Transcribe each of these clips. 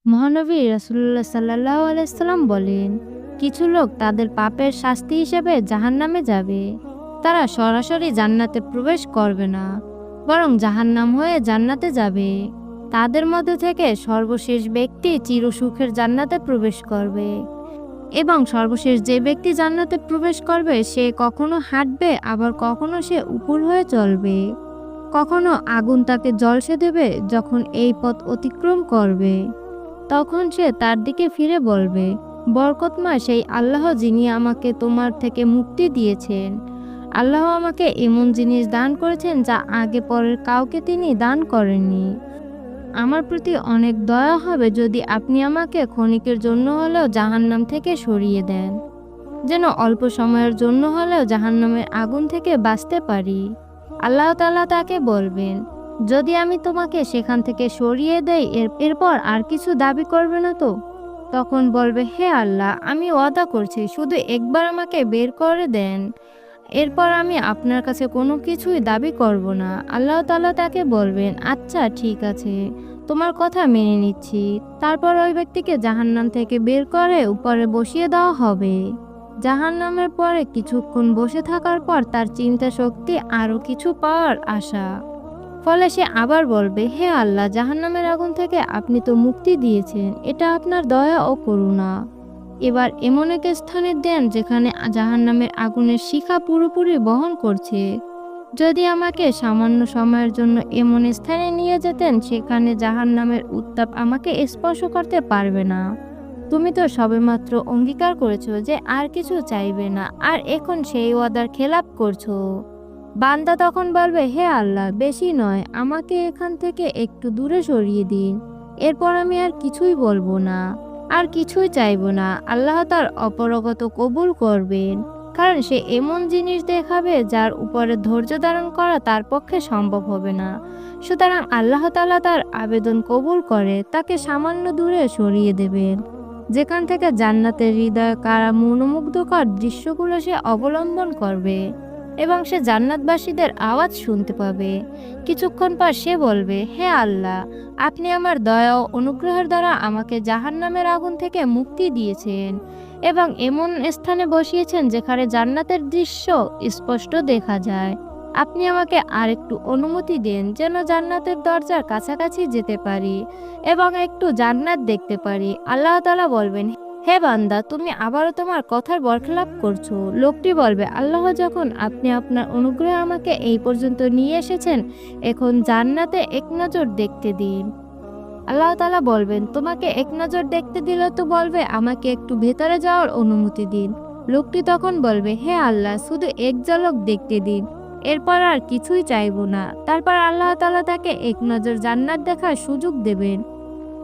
মহানবী রাসূলুল্লাহ সাল্লাল্লাহু আলাইহি সাল্লাম বলেন, কিছু লোক তাদের পাপের শাস্তি হিসেবে জাহান্নামে যাবে। তারা সরাসরি জান্নাতে প্রবেশ করবে না, বরং জাহান্নাম হয়ে জান্নাতে যাবে। তাদের মধ্যে থেকে সর্বশেষ ব্যক্তি চিরসুখের জান্নাতে প্রবেশ করবে, এবং সর্বশেষ যে ব্যক্তি জান্নাতে প্রবেশ করবে সে কখনো হাঁটবে, আবার কখনো সে উপর হয়ে চলবে। কখনো আগুন তাকে ঝলসে দেবে। যখন এই পথ অতিক্রম করবে, তখন সে তার দিকে ফিরে বলবে, বরকতময় সেই আল্লাহ যিনি আমাকে তোমার থেকে মুক্তি দিয়েছেন। আল্লাহ আমাকে এমন জিনিস দান করেছেন যা আগে পরের কাউকে তিনি দান করেননি। আমার প্রতি অনেক দয়া হবে যদি আপনি আমাকে ক্ষণিকের জন্য হলেও জাহান্নাম থেকে সরিয়ে দেন, যেন অল্প সময়ের জন্য হলেও জাহান্নামের আগুন থেকে বাঁচতে পারি। আল্লাহ তাআলা তাকে বলবেন, যদি আমি তোমাকে সেখান থেকে সরিয়ে দেই এরপর আর কিছু দাবি করবে না তো? তখন বলবে, হে আল্লাহ, আমি ওয়াদা করছি, শুধু একবার আমাকে বের করে দেন, এরপর আমি আপনার কাছে কোনো কিছুই দাবি করব না। আল্লাহ তাআলা তাকে বলবেন, আচ্ছা ঠিক আছে, তোমার কথা মেনে নিচ্ছি। তারপর ওই ব্যক্তিকে জাহান্নাম থেকে বের করে উপরে বসিয়ে দেওয়া হবে। জাহান্নামের পরে কিছুক্ষণ বসে থাকার পর তার চিন্তা শক্তি আরও কিছু পাওয়ার আশা, ফলে সে আবার বলবে, হে আল্লাহ, জাহান্নামের আগুন থেকে আপনি তো মুক্তি দিয়েছেন, এটা আপনার দয়া ও করুণা। এবার এমন এক স্থানে দেন যেখানে জাহান্নামের আগুনের শিখা পুরোপুরি বহন করছে। যদি আমাকে সামান্য সময়ের জন্য এমন স্থানে নিয়ে যেতেন সেখানে জাহান্নামের উত্তাপ আমাকে স্পর্শ করতে পারবে না। তুমি তো সবেমাত্র অঙ্গীকার করেছো যে আর কিছু চাইবে না, আর এখন সেই ওয়াদার খেলাপ করছো। বান্দা তখন বলবে, হে আল্লাহ, বেশি নয়, আমাকে এখান থেকে একটু দূরে সরিয়ে দিন, এরপর আমি আর কিছুই বলবো না, আর কিছুই চাইবো না। আল্লাহ তার অপরগত কবুল করবেন, কারণ সে এমন জিনিস দেখাবে যার উপরে ধৈর্য ধারণ করা তার পক্ষে সম্ভব হবে না। সুতরাং আল্লাহ তাআলা তার আবেদন কবুল করে তাকে সামান্য দূরে সরিয়ে দেবেন, যেখান থেকে জান্নাতের হৃদয় কারা মনোমুগ্ধকর দৃশ্যগুলো সে অবলম্বন করবে, এবং সে জান্নাতবাসীদের আওয়াজ শুনতে পাবে। কিছুক্ষণ পর সে বলবে, হে আল্লাহ, আপনি আমার দয়া ও অনুগ্রহের দ্বারা আমাকে জাহান্নামের আগুন থেকে মুক্তি দিয়েছেন এবং এমন স্থানে বসিয়েছেন যেখানে জান্নাতের দৃশ্য স্পষ্ট দেখা যায়। আপনি আমাকে আরেকটু অনুমতি দেন যেন জান্নাতের দরজার কাছাকাছি যেতে পারি এবং একটু জান্নাত দেখতে পারি। আল্লাহ তাআলা বলবেন, হে বান্দা, তুমি আবারও তোমার কথার বরখেলাপ করছো। লোকটি বলবে, আল্লাহ, যখন আপনি আপনার অনুগ্রহে আমাকে এই পর্যন্ত নিয়ে এসেছেন, এখন জান্নাতে এক নজর দেখতে দিন। আল্লাহ তাআলা বলবেন, তোমাকে এক নজর দেখতে দিলে তো বলবে আমাকে একটু ভেতরে যাওয়ার অনুমতি দিন। লোকটি তখন বলবে, হে আল্লাহ, শুধু এক ঝলক দেখতে দিন, এরপর আর কিছুই চাইবো না। তারপর আল্লাহ তাআলা তাকে এক নজর জান্নাত দেখার সুযোগ দেবেন,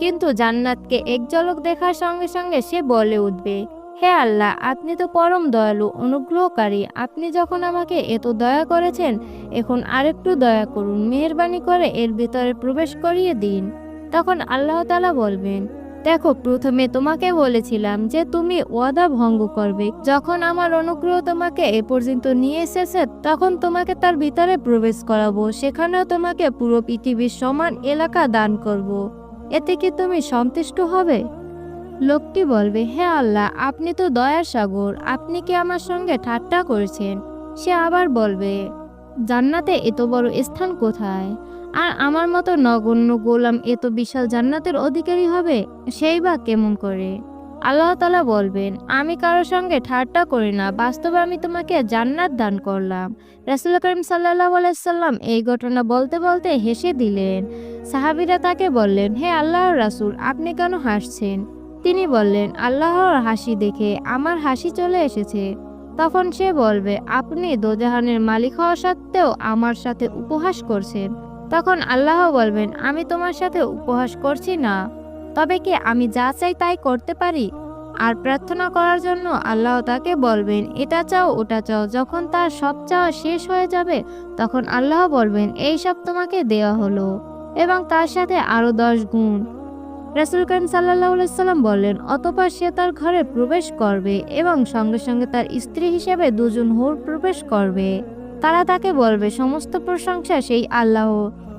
কিন্তু জান্নাতকে এক ঝলক দেখার সঙ্গে সঙ্গে সে বলে উঠবে, হে আল্লাহ, আপনি তো পরম দয়ালু অনুগ্রহকারী, আপনি যখন আমাকে এত দয়া করেছেন, এখন আরেকটু দয়া করুন, মেহেরবানি করে এর ভিতরে প্রবেশ করিয়ে দিন। তখন আল্লাহ তাআলা বলবেন, দেখো, প্রথমে তোমাকে বলেছিলাম যে তুমি ওয়াদা ভঙ্গ করবে। যখন আমার অনুগ্রহ তোমাকে এ পর্যন্ত নিয়ে এসেছে, তখন তোমাকে তার ভিতরে প্রবেশ করাবো, সেখানেও তোমাকে পুরো পৃথিবীর সমান এলাকা দান করব। এতে কি তুমি সন্তুষ্ট হবে? লোকটি বলবে, হে আল্লাহ, আপনি তো দয়ার সাগর, আপনি কি আমার সঙ্গে ঠাট্টা করেছেন? সে আবার বলবে, জান্নাতে এত বড় স্থান কোথায়? আর আমার মতো নগণ্য গোলাম এত বিশাল জান্নাতের অধিকারী হবে, সেই বা কেমন করে? আল্লাহ তাআলা বলবেন, আমি কারোর সঙ্গে ঠাট্টা করি না, বাস্তবে আমি তোমাকে জান্নাত দান করলাম। রাসূল করিম সাল্লাল্লাহু আলাইহি সাল্লাম এই ঘটনা বলতে বলতে হেসে দিলেন। সাহাবীরা তাকে বললেন, হে আল্লাহর রাসূল, আপনি কেন হাসছেন? তিনি বললেন, আল্লাহর হাসি দেখে আমার হাসি চলে এসেছে। তখন সে বলবে, আপনি দোজাহানের মালিক হওয়া সত্ত্বেও আমার সাথে উপহাস করছেন। তখন আল্লাহ বলবেন, আমি তোমার সাথে উপহাস করছি না, তবে কি আমি যা চাই তাই করতে পারি? আর প্রার্থনা করার জন্য আল্লাহ তাকে বলবেন, এটা চাও ওটা চাও। যখন তার সব চাওয়া শেষ হয়ে যাবে, তখন আল্লাহ বলবেন, এই সব তোমাকে দেওয়া হলো, এবং তার সাথে আরো 10 গুণ। রাসূল করিম সাল্লাল্লাহু আলাইহি সাল্লাম বললেন, অতঃপর সে তার ঘরে প্রবেশ করবে এবং সঙ্গে সঙ্গে তার স্ত্রী হিসেবে 2 জন হুর প্রবেশ করবে। তারা তাকে বলবে, সমস্ত প্রশংসা সেই আল্লাহ,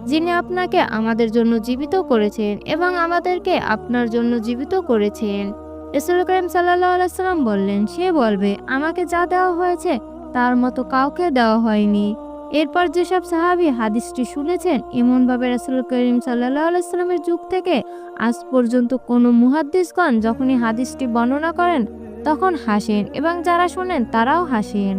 যিনি আপনাকে আমাদের জন্য জীবিত করেছেন এবং আমাদেরকে আপনার জন্য জীবিত করেছেন। রাসূল করিম সাল্লাল্লাহু আলাইহি সাল্লাম বললেন, সে বলবে, আমাকে যা দেওয়া হয়েছে তার মতো কাউকে দেওয়া হয়নি। এরপর যেসব সাহাবী হাদিসটি শুনেছেন, এমনভাবে রাসূল করিম সাল্লাল্লাহু আলাইহি সাল্লামের যুগ থেকে আজ পর্যন্ত কোনো মুহাদ্দিসগণ যখনই হাদিসটি বর্ণনা করেন তখন হাসেন এবং যারা শোনেন তারাও হাসেন।